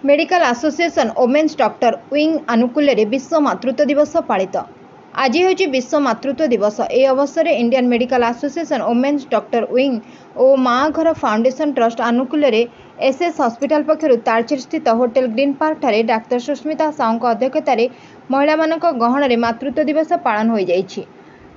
Medical association women's doctor wing आनुकूल्य विश्व मातृत्व दिवस पालित। आज हूँ विश्व मातृत्व दिवस। ए अवसर में Indian medical association women's doctor wing और माँ घर फाउंडेशन ट्रस्ट आनुकूल्य एसएस हॉस्पिटल पक्षर तालचेर स्थित होटेल ग्रीन पार्क ठारे डाक्तर सुष्मिता साहू अध्यक्षतार महिला गहन मातृत्व दिवस पालन हो जाइछि।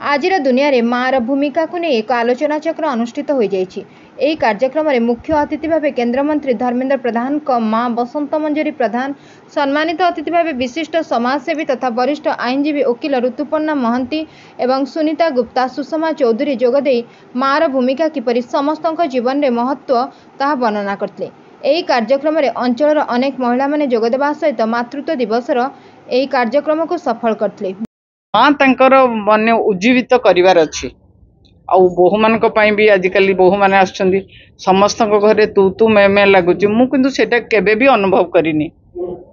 आजिर दुनिया रे माँ भूमिका को नहीं एक आलोचना चक्र अनुष्ठित हो जाइछि। एही कार्यक्रम में मुख्य अतिथि भाव केन्द्रमंत्री धर्मेन्द्र प्रधान माँ बसंत मंजरी प्रधान, सम्मानित अतिथि भाव विशिष्ट समाजसेवी तथा वरिष्ठ आईनजीवी वकिल ऋतुपर्णा महंती एवं सुनीता गुप्ता, सुषमा चौधरी जोगदे माँ भूमिका किपरि समस्त जीवन में महत्व ताहा वर्णना करते। एही कार्यक्रम में अंचल अनेक महिला माने जोगदेवा सहित मातृत्व दिवसर एही कार्यक्रम को सफल करते। माँ तांकर माने उज्जीवित करिवार अछि आउ बोहू मानक पई भी आजिकली बोहू माने आछंदी समस्त घरे तू तू मैं लागुची। मु किंतु सेटा केबे भी अनुभव करिनी।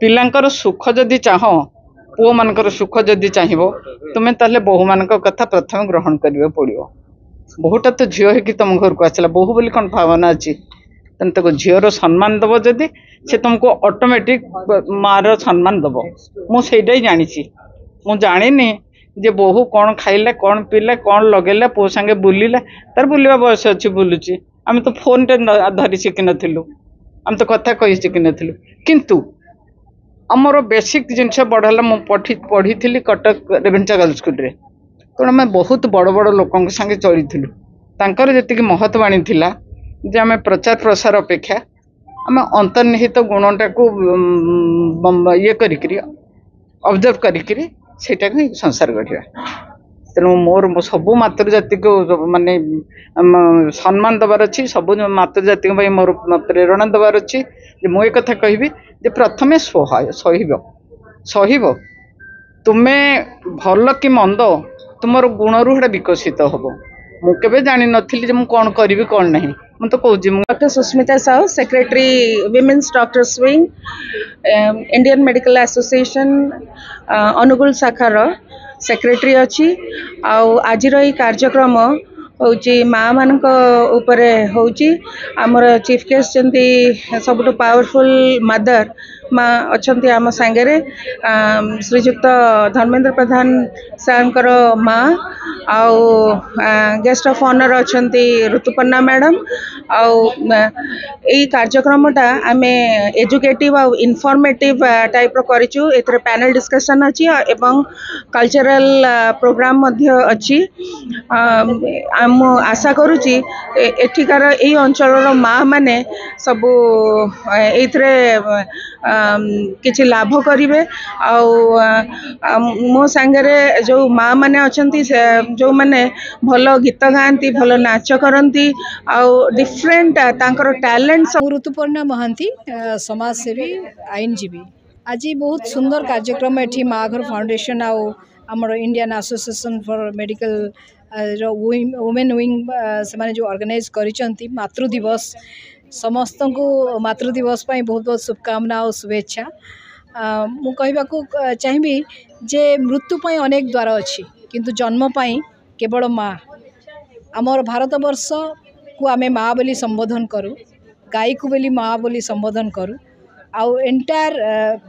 पिलांकर सुख जदि चाह पुओ मानकर सुख जदि चाहिबो तुमे ताले बोहू मानक कथा प्रथम ग्रहण करिवे पड़ियो। बहुटा तो झियो है कि तुम घर को आसला बोहू बोली कोन भावना अछि तन तको झियोर सम्मान दबो जदि से तुमको ऑटोमेटिक मार सम्मान दबो। मु सेटाई जानिछि। मु जानिनी जे बोहू कौन खाइला कौन पीला कौन लगेला पो संगे बुलिला तार बुलिबा बयस अछि बुलुची। आम तो फोन टे धरी शिखि नथिलु, आम तो कथा कहि शिखि नथिलु। किंतु हमर बेसिक जिनस बढ़ला मु पढ़ी थिली कटक रेवेन्सा गर्ल्स स्कूल रे। तो आम बहुत बड़ बड़ लोकों संगे चलिथिलु। तांकर जेतिक महत्वाणी थिला जे आम प्रचार प्रसार अपेक्षा आम अंतर्निहित गुणटा को ये करी ऑब्जर्व करी सेटा ही संसार गढ़ा। तेणु मोर सबू मातृजाति को माने सम्मान दबार अच्छी, सबू मातृजाति मोर प्रेरणा दबार अच्छी। मुझे कथा कहबी जे प्रथमे सहिब तुम्हें भल कि मंद तुम गुण रू विकसित हम। मुझे जानी नथिली जे मु कौन करी कौन नहीं। मैं तो कहूँ doctor Sushmita Sahu, secretary women's doctors wing, Indian medical Association Angul शाखार सेक्रेटरी अच्छी। आज कार्यक्रम हूँ माँ मान आमर चीफ गेस्ट जमी सब पावरफुल मदर माँ अच्छा आम सांगे श्रीजुक्त धर्मेन्द्र प्रधान सर माँ आउ गेस्ट ऑफ ऑनर अच्छा ऋतुपर्णा मैडम। यही कार्यक्रमटा आम एजुकेटिव आ इनफॉर्मेटिव टाइप करिचु। एथरे पैनल डिस्कशन अच्छी एवं कल्चरल प्रोग्राम अच्छी। आम आशा करुच्ची एठिकार यही अंचल माँ माने सबू एथरे किछि लाभ करिवे। मो सांगे जो माँ माने अछंती जो माने भल गीत गाती भल नाच करती डिफरेंट तांकर टैलेंट। ऋतुपर्णा महंती, समाजसेवी आईनजीवी। आज बहुत सुंदर कार्यक्रम एठी माँ घर फाउंडेशन आमर Indian association for medical women wing से जो ऑर्गेनाइज करिसंती मातृ दिवस। समस्त को मातृ दिवस बहुत बहुत शुभकामना और शुभेच्छा। मु कहबाकू चाहिए जे मृत्यु पई अनेक द्वार अच्छी किंतु जन्म पई केवल माँ। आमर भारत वर्ष को आमे माँ बोली संबोधन करूँ, गाई को बोली माँ बोली संबोधन करूँ। आउ एंटायर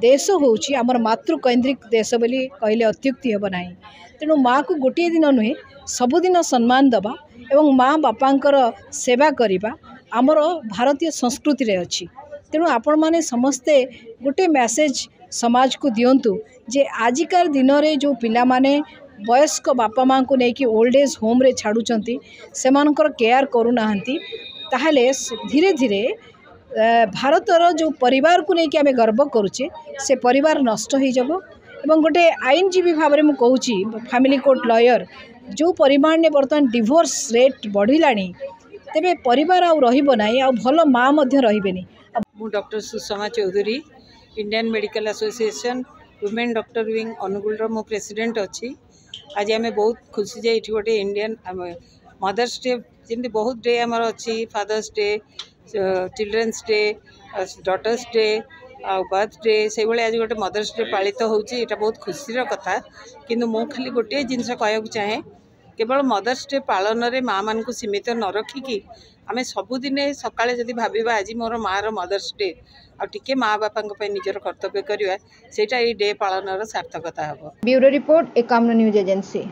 देश होची आमर मातृकेन्द्रिक देश बोली कहले अत्युक्ति हेब नाही। तेणु माँ को गोटे दिन नुहे सबुदिन सम्मान दबा एवं माँ बापांकर सेवा करिबा आमर भारतीय संस्कृति रे अच्छी। तेणु आपण माने समस्ते गोटे मैसेज समाज को दियंतु जे आजिकार दिन रे जो पिला माने वयस्क बापा माँ को लेकिन ओल्ड एज होम रे छाड़ुचंती सेमानकर केयर करू नाहंती ताहले धीरे धीरे भारतर जो परिवार को लेकिन आमे गर्व करुचे से परिवार नष्ट हो जाबो। एवं गोटे आईनजीवी भाव में मुझे फैमिली कोर्ट लॉयर जो परिमाण ने बर्तमान डिवोर्स रेट बढ़िलानी तेबे परिवार आउ रहिबो नाही आउ भलो माँ मध्य रहिबेनी। मु doctor Sushma Chaudhary, Indian medical Association women doctor wing Angul मो प्रेसिडेंट अच्छी। आज आम बहुत खुशी जे ये गोटे इंडियन मदर्स डे जमी बहुत डे आमर अच्छी father's day, children's day, daughter's day, birthday से भाई आज गोटे मदर्स डे पालित होची। एटा बहुत खुशी कथा। किंतु मु खाली गोटे जिनस कहूँ चाहे केवल मदर्स डे पालन में माँ मान को सीमित न रखिकी आम सबुदिने सकाळे जदि भाविबा आज मोर माँ रो मदर्स डे टिके माँ बापा निजर कर्तव्य करवा सेटा डे पालन सार्थकता हम। Bureau report Ekamra news agency.